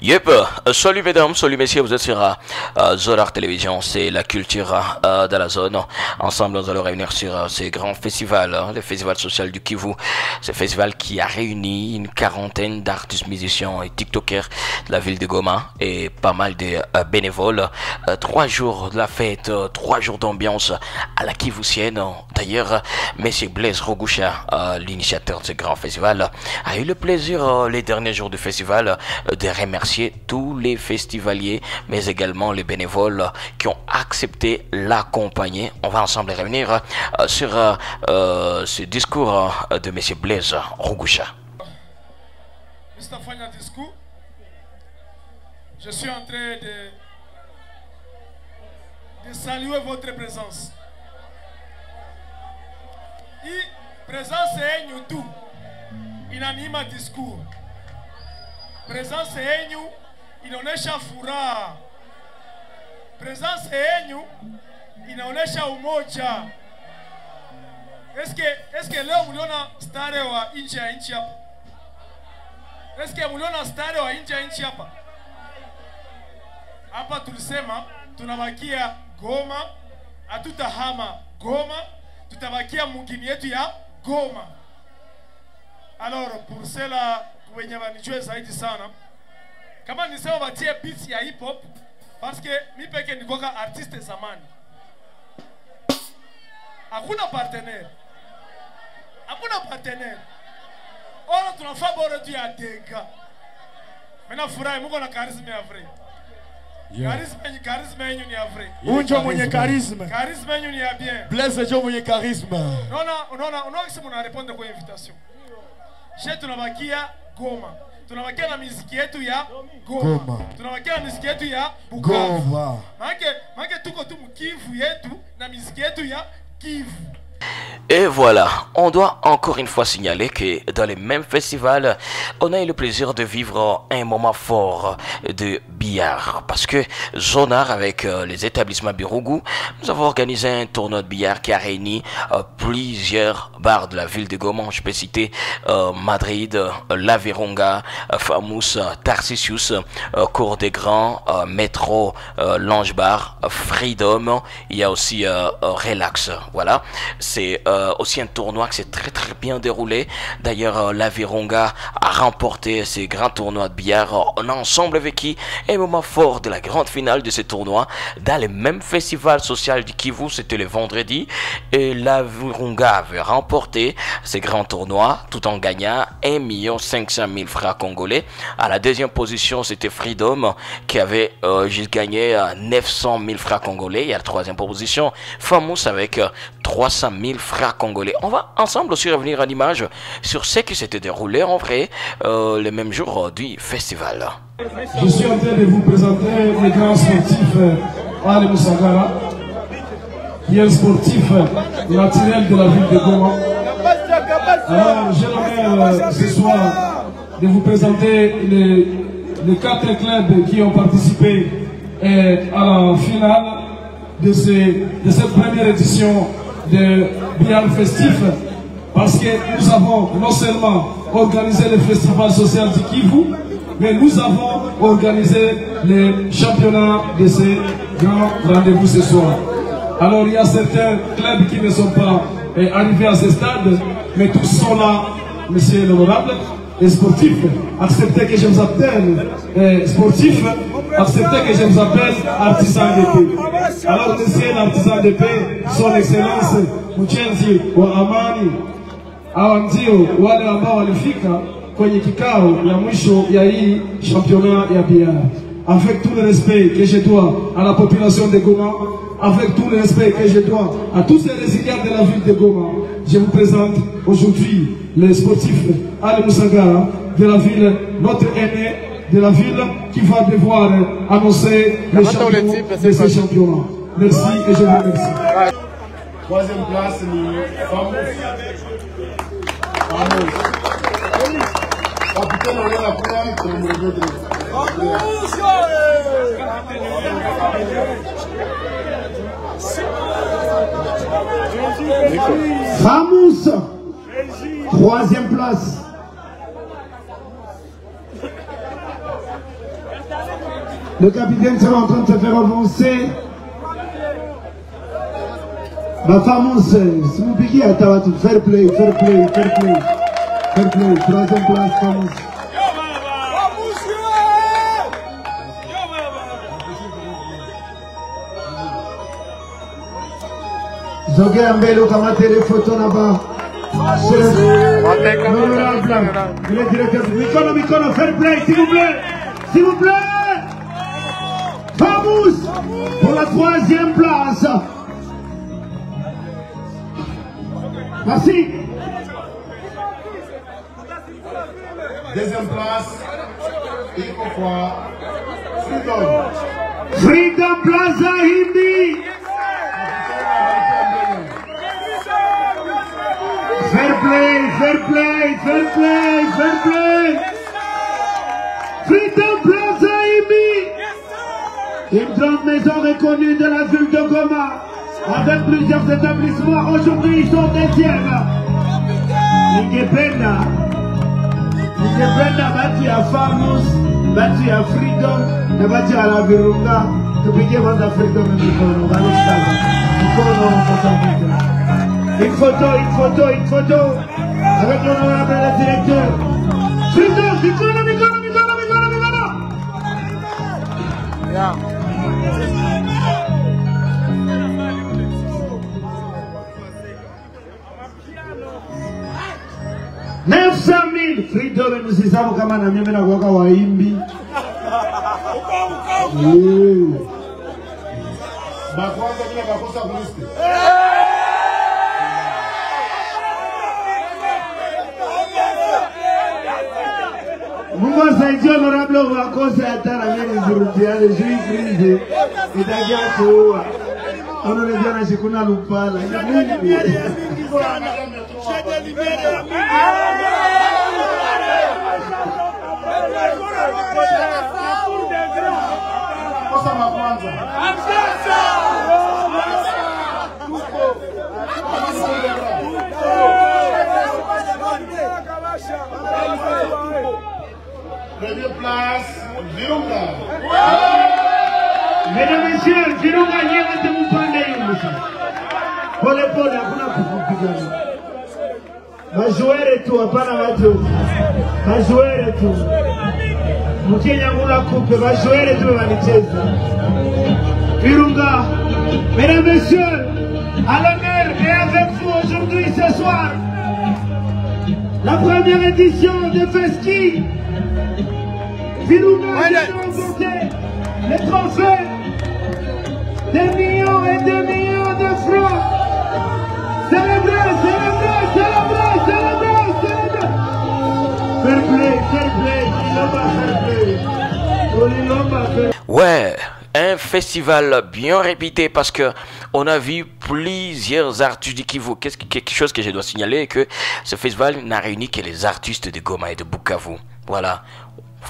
Yep, salut mesdames, salut messieurs, vous êtes sur Zolar Télévision, c'est la culture de la zone. Ensemble, nous allons revenir sur ces grands festivals, le festival social du Kivu. Ce festival qui a réuni une quarantaine d'artistes, musiciens et tiktokers de la ville de Goma et pas mal de bénévoles. 3 jours de la fête, 3 jours d'ambiance à la Kivusienne. D'ailleurs, monsieur Blaise Rogusha, l'initiateur de ce grand festival, a eu le plaisir les derniers jours du festival de remercier tous les festivaliers, mais également les bénévoles qui ont accepté l'accompagner. On va ensemble revenir sur ce discours de M. Blaise Rogusha. Je suis en train de saluer votre présence. Et présence est tout. Inanima discours. Presence yenyu inaonesha furaha. Presence yenyu inaonesha umoja. Eske leo mliona stare wa nje ya nchi hapa? Eske mliona stare wa nje ya nchi hapa? Hapa tulisema tunabakia Goma, hatutahama Goma, tutabakia mungini yetu ya Goma. Alors pour cela wenye wanijue zaidi sana, kama nisema batie beats ya hip hop, parce que mi peke nikoka artiste zamani. Hakuna partenaire. Ora tunafaa bora tu ya denga. Mena furahi muko na charisma ya vrai. Charisma yenu ni ya vrai. Unjo mwenye charisma. Charisma yenu ni ya bien. Blaise jo mwenye charisma. Unaona kisi muna répondre kwa invitation. Chez tunabakia Goma. Tunabakia na muziki yetu ya Goma. Tunabakia na muziki yetu ya Bukavu. Mange tuko tu Kivu yetu na muziki yetu ya Kivu. Et voilà, on doit encore une fois signaler que dans les mêmes festivals, on a eu le plaisir de vivre un moment fort de billard. Parce que Zonar, avec les établissements Birougou, nous avons organisé un tournoi de billard qui a réuni plusieurs bars de la ville de Goma. Je peux citer Madrid, La Virunga, Famous, Tarcisius, Cour des Grands, Métro, Lange Bar, Freedom. Il y a aussi Relax. Voilà, c'est aussi un tournoi qui s'est très bien déroulé. D'ailleurs, La Virunga a remporté ces grands tournois de billard. On a ensemble vécu un moment fort de la grande finale de ce tournoi dans le même festival social du Kivu. C'était le vendredi et La Virunga avait remporté ces grands tournois tout en gagnant 1 500 000 francs congolais. À la deuxième position, c'était Freedom qui avait juste gagné 900 000 francs congolais. Et à la troisième position, Famous avec 300 000 francs congolais. On va ensemble aussi revenir à l'image sur ce qui s'était déroulé en vrai le même jour du festival. Je suis en train de vous présenter le grand sportif Ali Moussangara, qui est le sportif naturel de la ville de Goma. Alors j'ai l'honneur ce soir de vous présenter les 4 clubs qui ont participé à la finale de cette première édition de billard festif, parce que nous avons non seulement organisé le festival social du Kivu, mais nous avons organisé le championnat de ces grands rendez-vous ce soir. Alors il y a certains clubs qui ne sont pas arrivés à ce stade, mais tous sont là, monsieur l'honorable. Les sportifs, acceptez que je vous appelle sportifs, acceptez que je vous appelle artisans d'épée. Alors monsieur l'artisan d'épée, son excellence Mchenzi wa Amani, hawa ndio wale ambao walifika kwenye kikao ya mwisho ya hii championnat ya billard. Avec tout le respect que je dois à la population de Goma, avec tout le respect que je dois à tous les résidents de la ville de Goma, je vous présente aujourd'hui les sportifs Ali Moussangara de la ville, notre aîné de la ville, qui va devoir annoncer les champions de ce championnat. Merci et je vous remercie. Troisième place, Famous. Capitaine Olela Kouya, numéro 2. Famous, 3e place. Le capitaine sera en train de se faire avancer. Ma femme, si vous piquez à Tawatu, fair play, fair play, fair play. Fair play, troisième place, femme. Zogué Ambelo, kamate les photos là-bas. Le directeur, Mikono, fair play, s'il vous plaît. S'il vous plaît. Famous pour la troisième place. Merci. Deuxième place, il faut quoi? Freedom. Freedom Plaza Hindi. Fair play, fair play, fair play, fair play. Freedom Plaza Hindi. Une grande maison reconnue de la ville de Goma, avec plusieurs établissements. Aujourd'hui, ils sont deuxièmes. Ningependa bati ya Famous, bati ya Freedom, na bati ya la Virunga. Tupigie kwanza Freedom mikono, balishaka. Mikono mkono. Une photo. Avec l'honorable directeur. Freedom, mikono. Yeah. 900,000 Freedom msisabu kama na mimi na kuwaka waimbi. Bakwanza bila bakosa kuliste. Mungu asaidie honorable wakose hatara mimi nizirudiane juu krize. Itakia kuua. Honorable na shikuna lupala. Deuxième place, Virunga. Mesdames et messieurs, Virunga nyinyi mtempande yumusa. Pole pole hakuna kupigana. Majuere tu hapana watu. Majuere tu. Mkenya muna kupe majuere tu wanicheza. Virunga. Mesdames et messieurs, à l'honneur et avec vous aujourd'hui ce soir. La première édition de Feski. Virunga qui a remporté les trophées des millions et des millions de francs. Célébrez. Fair play. Ouais, un festival bien répété parce que on a vu plusieurs artistes du Kivu. Quelque chose que je dois signaler, que ce festival n'a réuni que les artistes de Goma et de Bukavu. Voilà.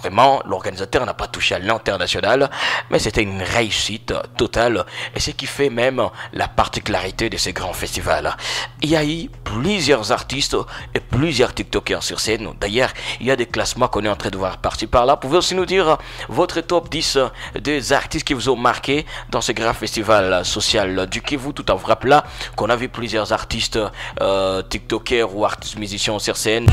Vraiment, l'organisateur n'a pas touché à l'international, mais c'était une réussite totale. Et ce qui fait même la particularité de ces grands festivals. Il y a eu plusieurs artistes et plusieurs TikTokers sur scène. D'ailleurs, il y a des classements qu'on est en train de voir par-ci par-là. Vous pouvez aussi nous dire votre top 10 des artistes qui vous ont marqué dans ce grand festival social du Kivu, tout en vous rappelant qu'on a vu plusieurs artistes TikTokers ou artistes musiciens sur scène.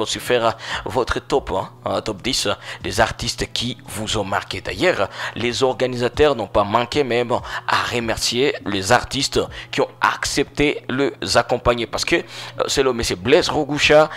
aussi faire votre top, top 10 des artistes qui vous ont marqué. D'ailleurs, les organisateurs n'ont pas manqué même à remercier les artistes qui ont accepté de les accompagner. Parce que c'est le monsieur Blaise Rogoucha,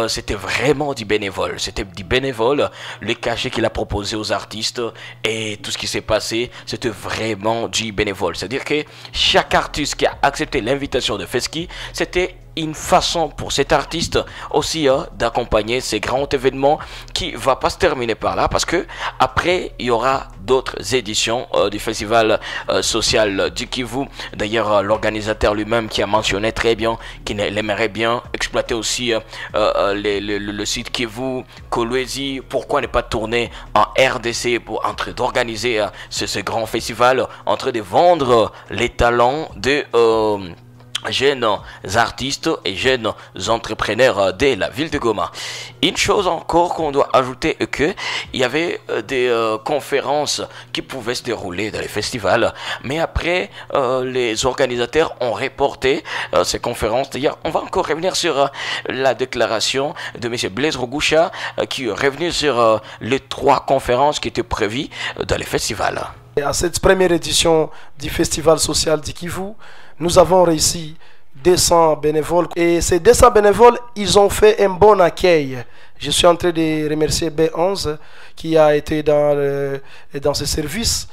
c'était vraiment du bénévole. C'était du bénévole, le cachet qu'il a proposé aux artistes et tout ce qui s'est passé, c'était vraiment du bénévole. C'est-à-dire que chaque artiste qui a accepté l'invitation de Feski, c'était une façon pour cet artiste aussi d'accompagner ces grands événements qui va pas se terminer par là, parce que après il y aura d'autres éditions du festival social du Kivu. D'ailleurs, l'organisateur lui-même qui a mentionné très bien qu'il aimerait bien exploiter aussi le site Kivu, Kolwezi. Pourquoi ne pas tourner en RDC pour d'organiser ce grand festival, en train de vendre les talents de jeunes artistes et jeunes entrepreneurs de la ville de Goma. Une chose encore qu'on doit ajouter est que il y avait des conférences qui pouvaient se dérouler dans les festivals, mais après les organisateurs ont reporté ces conférences. D'ailleurs, on va encore revenir sur la déclaration de M. Blaise Rogoucha qui est revenu sur les 3 conférences qui étaient prévues dans les festivals. À cette première édition du festival social du Kivu, nous avons réussi 200 bénévoles. Et ces 200 bénévoles, ils ont fait un bon accueil. Je suis en train de remercier B11 qui a été dans ce service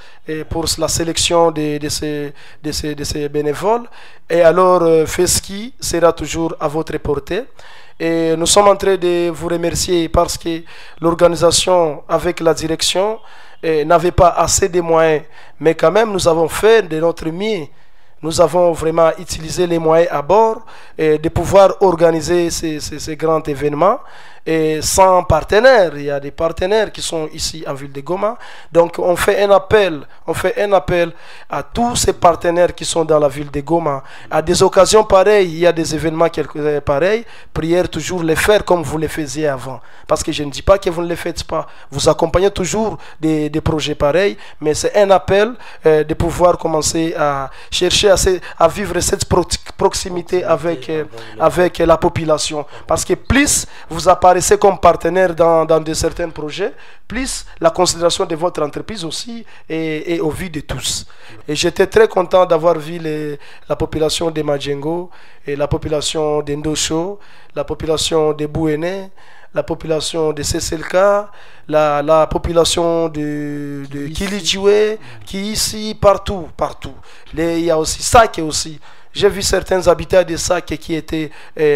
pour la sélection de ces bénévoles. Et alors, Feski sera toujours à votre portée. Et nous sommes en train de vous remercier parce que l'organisation avec la direction n'avait pas assez de moyens. Mais quand même, nous avons fait de notre mieux. Nous avons vraiment utilisé les moyens à bord de pouvoir organiser ces grands événements. Et sans partenaires, il y a des partenaires qui sont ici en ville de Goma. Donc on fait un appel à tous ces partenaires qui sont dans la ville de Goma. À des occasions pareilles, il y a des événements pareils, prière toujours les faire comme vous les faisiez avant. Parce que je ne dis pas que vous ne les faites pas. Vous accompagnez toujours des projets pareils, mais c'est un appel de pouvoir commencer à chercher à vivre cette proximité avec la population. Parce que plus vous apparaissez comme partenaire dans certains projets, plus la considération de votre entreprise aussi est au vu de tous. Et j'étais très content d'avoir vu la population de Majengo, et la population d'Endosho, la population de Bouéné, la population de Sesselka, la population de Kilijoué, qui ici, partout. Il y a aussi Sake aussi. J'ai vu certains habitants de Sake qui étaient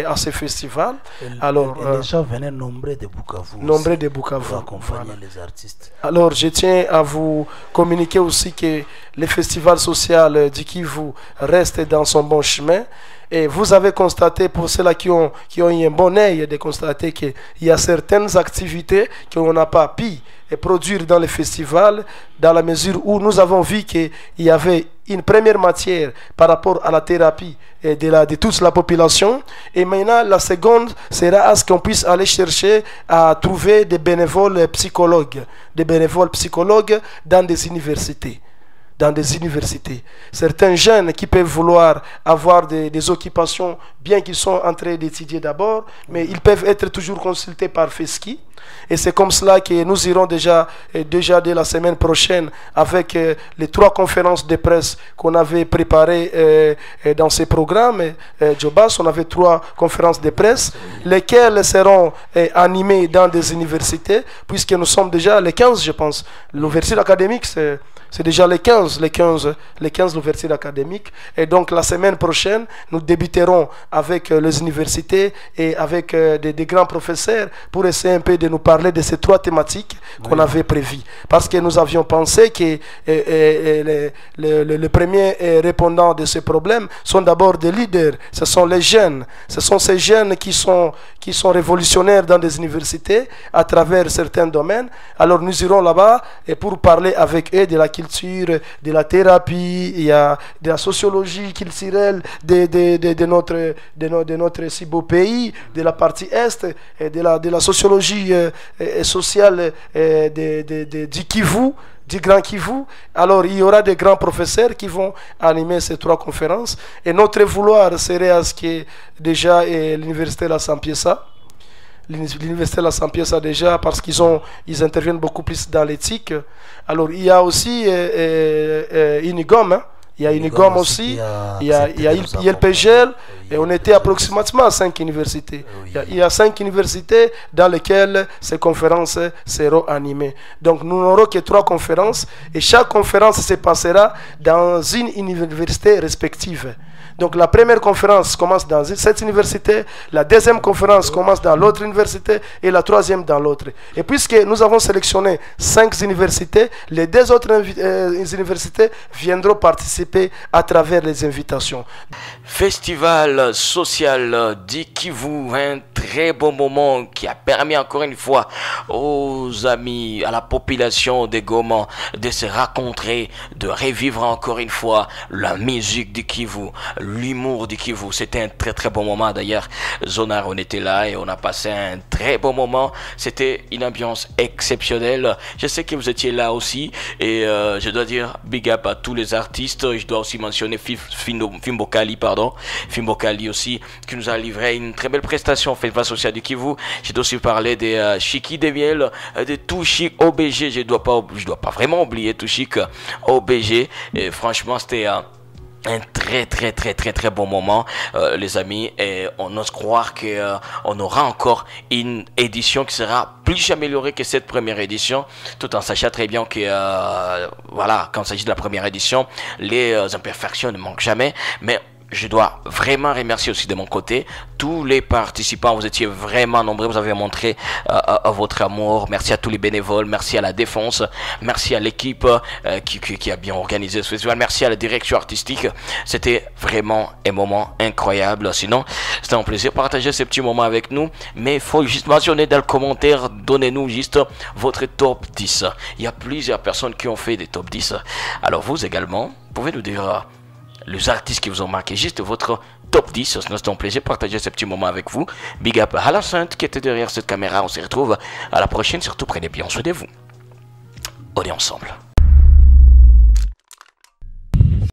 à ce festival. Alors, les gens venaient nombreux de Bukavu. Nombreux de Bukavu. Pour accompagner les artistes. Alors, je tiens à vous communiquer aussi que le festival social du Kivu reste dans son bon chemin. Et vous avez constaté, pour ceux-là qui ont eu un bon œil, de constater qu'il y a certaines activités qu'on n'a pas pu produire dans le festival, dans la mesure où nous avons vu qu'il y avait une première matière par rapport à la thérapie de toute la population. Et maintenant, la seconde sera à ce qu'on puisse aller chercher à trouver des bénévoles psychologues dans des universités. Certains jeunes qui peuvent vouloir avoir des occupations, bien qu'ils sont en train d'étudier d'abord, mais ils peuvent être toujours consultés par Feski. Et c'est comme cela que nous irons déjà dès la semaine prochaine avec les 3 conférences de presse qu'on avait préparées dans ces programmes. Jobas, on avait 3 conférences de presse, lesquelles seront animées dans des universités, puisque nous sommes déjà les 15, je pense. L'ouverture académique, c'est déjà les 15 l'ouverture académique. Et donc la semaine prochaine, nous débuterons avec les universités et avec des grands professeurs pour essayer un peu de nous parler de ces 3 thématiques qu'on avait prévues. Parce que nous avions pensé que les premiers répondants de ces problèmes sont d'abord des leaders. Ce sont les jeunes. Ce sont ces jeunes qui sont révolutionnaires dans des universités à travers certains domaines. Alors nous irons là-bas et pour parler avec eux de la culture, de la thérapie, il y a de la sociologie culturelle de notre si beau pays, de la partie Est, et de la sociologie sociale du Kivu, du Grand Kivu. Alors il y aura des grands professeurs qui vont animer ces 3 conférences. Et notre vouloir serait à ce que déjà l'université La Sampiessa, l'université La Saint-Pierre déjà, parce ils interviennent beaucoup plus dans l'éthique. Alors il y a aussi Unigom, hein. Il y a Unigom aussi, il y a ILPGL, et on était approximativement à 5 universités. Il y a 5 universités dans lesquelles ces conférences seront animées. Donc nous n'aurons que 3 conférences, et chaque conférence se passera dans une université respective. Donc la première conférence commence dans cette université, la deuxième conférence commence dans l'autre université et la troisième dans l'autre. Et puisque nous avons sélectionné 5 universités, les 2 autres universités viendront participer à travers les invitations. Festival social d'Ikivu, un très bon moment qui a permis encore une fois aux amis, à la population de Goma de se rencontrer, de revivre encore une fois la musique d'Ikivu, l'humour d'Ikivu. C'était un très très bon moment. D'ailleurs, Zonar, on était là et on a passé un très bon moment. C'était une ambiance exceptionnelle. Je sais que vous étiez là aussi et je dois dire big up à tous les artistes. Je dois aussi mentionner Fimbokali, Fimbokali aussi, qui nous a livré une très belle prestation au Festival social d'Ikivu. Je dois aussi parler des Chiki Demiel, de Touchik OBG. Je dois pas vraiment oublier Touchik OBG. Et franchement, c'était un très bon moment, les amis, et on ose croire que on aura encore une édition qui sera plus améliorée que cette première édition, tout en sachant très bien que voilà, quand il s'agit de la première édition, les imperfections ne manquent jamais. Mais je dois vraiment remercier aussi de mon côté tous les participants. Vous étiez vraiment nombreux, vous avez montré votre amour. Merci à tous les bénévoles, merci à la défense, merci à l'équipe qui a bien organisé ce festival, merci à la direction artistique. C'était vraiment un moment incroyable. Sinon, c'était un plaisir de partager ces petits moments avec nous, mais il faut juste mentionner dans le commentaire, donnez-nous juste votre top 10. Il y a plusieurs personnes qui ont fait des top 10. Alors vous également, vous pouvez nous dire les artistes qui vous ont marqué, juste votre top 10. C'est un plaisir de partager ce petit moment avec vous. Big up à la Sainte qui était derrière cette caméra. On se retrouve à la prochaine, surtout prenez bien soin de vous. On est ensemble.